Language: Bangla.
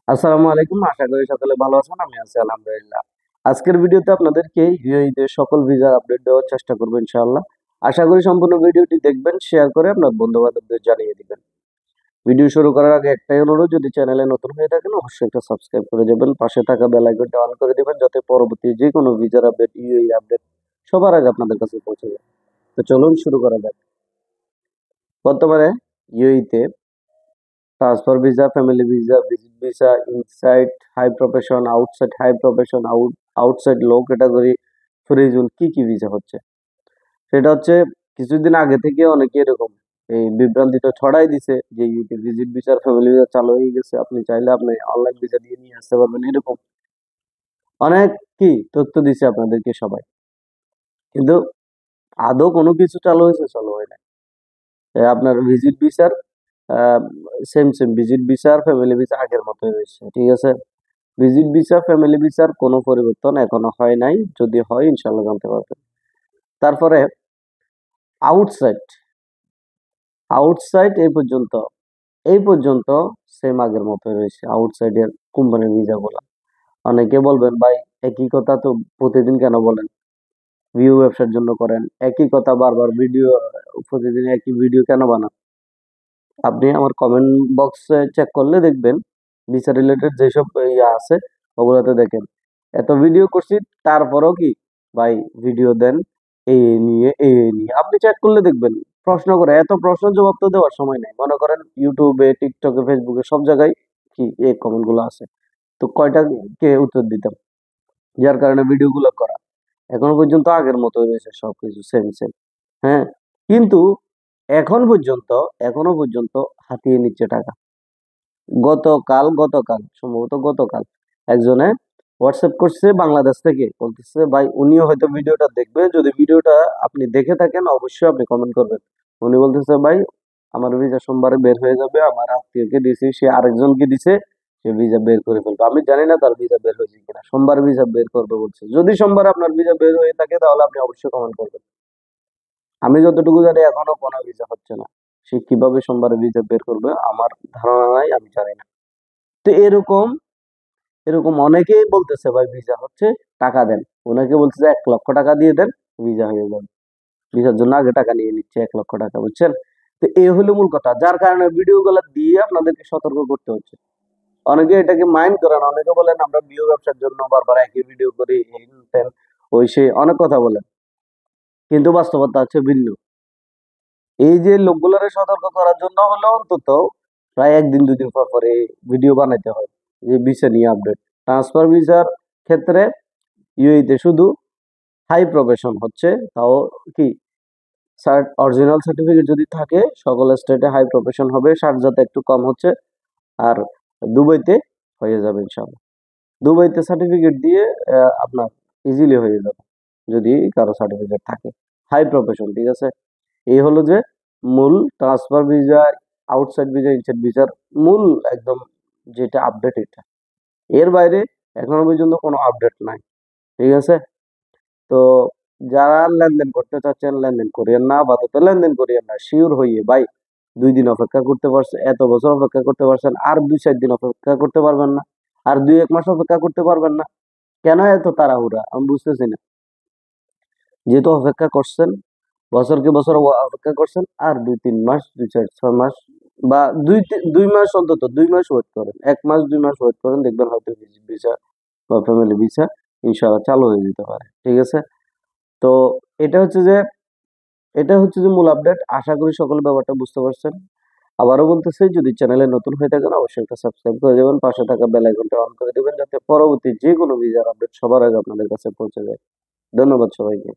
আসসালামু আলাইকুম। আশা করি সকলে ভালো আছেন। আমি আছি আলহামদুলিল্লাহ। আজকের ভিডিওতে আপনাদেরকে ইউএইতে সকল ভিসার আপডেট দেওয়ার চেষ্টা করব ইনশাআল্লাহ। আশা করি সম্পূর্ণ ভিডিওটি দেখবেন, শেয়ার করে আপনার বন্ধু-বান্ধবদের জানিয়ে দিবেন। ভিডিও শুরু করার আগে একটাই অনুরোধ, যদি চ্যানেলে নতুন হয়ে থাকেন অবশ্যই একটা সাবস্ক্রাইব করে যাবেন। পাশে থাকা বেল আইকনটা অন করে দিবেন যাতে পরবর্তী যে কোনো ভিসার আপডেট, ইউএই আপডেট সবার আগে আপনাদের কাছে পৌঁছে যায়। তো চলুন শুরু করা যাক। বর্তমানে ইউএইতে transfer visa, family visa, visit visa, inside high profession, outside high profession, outside low category, free zone, কি কি ভিসা হচ্ছে সেটা হচ্ছে কিছুদিন আগে থেকে অনেকে এরকম এই বিভ্রান্তিটা ছড়াই দিছে যে ভিজিট ভিসা, ফ্যামিলি ভিসা চালু হয়ে গেছে, আপনি চাইলে আপনি অনলাইন ভিসা দিয়ে নিয়ে আসতে পারবেন, এরকম অনেক কি তথ্য দিছে আপনাদেরকে সবাই। কিন্তু আদৌ কোনো কিছু চালু হয়েছে? চালু হয় না। আপনার ভিজিট ভিসার সেম সেম ভিজিট ভিসা আর ফ্যামিলি ভিসা আগের মতোই রয়েছে, ঠিক আছে। ভিজিট ভিসা, ফ্যামিলি ভিসার কোনো পরিবর্তন এখনো হয় নাই, যদি হয় ইনশাল্লাহ জানতে পারবেন। তারপরে আউটসাইড, আউটসাইড এই পর্যন্ত সেম আগের মতোই রয়েছে আউটসাইডের কোম্পানির ভিসাগুলো। অনেকে বলবেন ভাই একই কথা তো প্রতিদিন কেন বলেন, ভিউ ব্যবসার জন্য করেন, একই কথা বারবার ভিডিও, প্রতিদিন একই ভিডিও কেন বানান? আপনি আমার কমেন্ট বক্সে চেক করলে দেখবেন ভিসা রিলেটেড যেসব ইয়া আছে ওগুলোতে দেখেন এত ভিডিও করছি, তারপরও কি ভাই ভিডিও দেন এই নিয়ে আপনি চেক করলে দেখবেন। প্রশ্ন করে এত প্রশ্ন জবাব তো দেওয়ার সময় নেই। মনে করেন ইউটিউবে, টিকটকে, ফেসবুকে সব জায়গায় কি এই কমেন্ট গুলো আছে, তো কয়টা কে উত্তর দিতাম? যার কারণে ভিডিওগুলো করা। এখনো পর্যন্ত আগের মতো রয়েছে সবকিছু সেম সেম। হ্যাঁ, কিন্তু এখনো পর্যন্ত হাতিয়ে নিচ্ছে টাকা। সম্ভবত গতকাল একজনে হোয়াটসঅ্যাপ করছে বাংলাদেশ থেকে, বলতেছে ভাই উনিও হয়তো ভিডিওটা দেখবে, যদি ভিডিওটা আপনি দেখে থাকেন অবশ্যই আপনি কমেন্ট করবেন। উনি বলতেছে ভাই আমার ভিসা সোমবারে বের হয়ে যাবে, আমার আত্মীয়কে দিছি, সে আরেকজনকে দিছে, সে ভিসা বের করে ফেলবে। আমি জানি না তার ভিসা বের হয়েছে কিনা, সোমবার ভিসা বের করবে বলছে। যদি সোমবার আপনার ভিসা বের হয়ে থাকে তাহলে আপনি অবশ্যই কমেন্ট করবেন। আমি যতটুকু জানি এখনো কোনো ভিসা হচ্ছে না। সে কিভাবে সোমবারে ভিসা বের করবে আমার ধারণা নাই, আমি জানি না। তো এরকম এরকম অনেকেই বলতেছে ভাই ভিসা হচ্ছে, টাকা দেন। ওনাকে বলতেছে 1 লক্ষ টাকা দিয়ে দেন, ভিসা হয়ে যাবে। ভিসার জন্য আগে টাকা নিয়ে নিচ্ছে 1 লক্ষ টাকা, বুঝছেন? তো এই হলো মূল কথা, যার কারণে ভিডিও গুলা দিয়ে আপনাদেরকে সতর্ক করতে হচ্ছে। অনেকে এটাকে মাইন্ড করেন, অনেকে বলেন আমরা ভিউ ব্যবসার জন্য বারবার একই ভিডিও করি, এই তেন, ওই সে অনেক কথা বলেন, কিন্তু বাস্তবতা হচ্ছে ভিন্ন। এই যে লোকগুলারে সতর্ক করার জন্য হলো অন্তত প্রায় 1 দিন 2 দিন পর পরে ভিডিও বানাইতে হয় যে ভিসা নিয়ে আপডেট। ট্রান্সফার ভিসার ক্ষেত্রে ইউএইতে শুধু হাই প্রফেশন হচ্ছে, তাও কি অরিজিনাল সার্টিফিকেট যদি থাকে সকল স্টেটে হাই প্রফেশন হবে, শারজাতে একটু কম হচ্ছে। আর দুবাইতে হয়ে যাবে ইনশাআল্লাহ। দুবাইতে সার্টিফিকেট দিয়ে আপনার ইজিলি হয়ে যাবে যদি কারো সার্টিফিকেট থাকে হাই প্রফেশন, ঠিক আছে। এই হলো যে মূল transfer visa, outside visa, inside ভিসার মূল একদম যেটা আপডেট এটা। এর বাইরে এখনো পর্যন্ত কোনো আপডেট নাই, ঠিক আছে। তো যারা লেনদেন করতে চাচ্ছেন লেনদেন করিয়েন না, আপাতত লেনদেন করিয়েন না, শিওর হইয়ে ভাই 2 দিন অপেক্ষা করতে পারছে, এত বছর অপেক্ষা করতে পারছেন, আর 2-4 দিন অপেক্ষা করতে পারবেন না? আর 2-1 মাস অপেক্ষা করতে পারবেন না? কেন এত তাড়াহুড়া আমি বুঝতেছি না। যেহেতু অপেক্ষা করছেন, বছরকে বছর অপেক্ষা করছেন, আর 2-3 মাস, 2-4-6 মাস বা 2 মাস, অন্তত 2 মাস ওয়েট করেন, 1 মাস 2 মাস ওয়েট করেন, দেখবেন হয়তো ভিজিট ভিসা বা ফ্যামিলি ভিসা ইনশাআল্লাহ চালু হয়ে যেতে পারে, ঠিক আছে। তো এটা হচ্ছে যে এটা হচ্ছে যে মূল আপডেট। আশা করি সকল ব্যাপারটা বুঝতে পারছেন। আবারও বলতেছি, যদি চ্যানেলে নতুন হয়ে থাকেন অবশ্যই একটা সাবস্ক্রাইব করে দেবেন, পাশে থাকা বেল আইকনটা অন করে দিবেন যাতে পরবর্তী যে কোনো ভিডিওর আপডেট সবার আগে আপনাদের কাছে পৌঁছে যায়। ধন্যবাদ সবাইকে।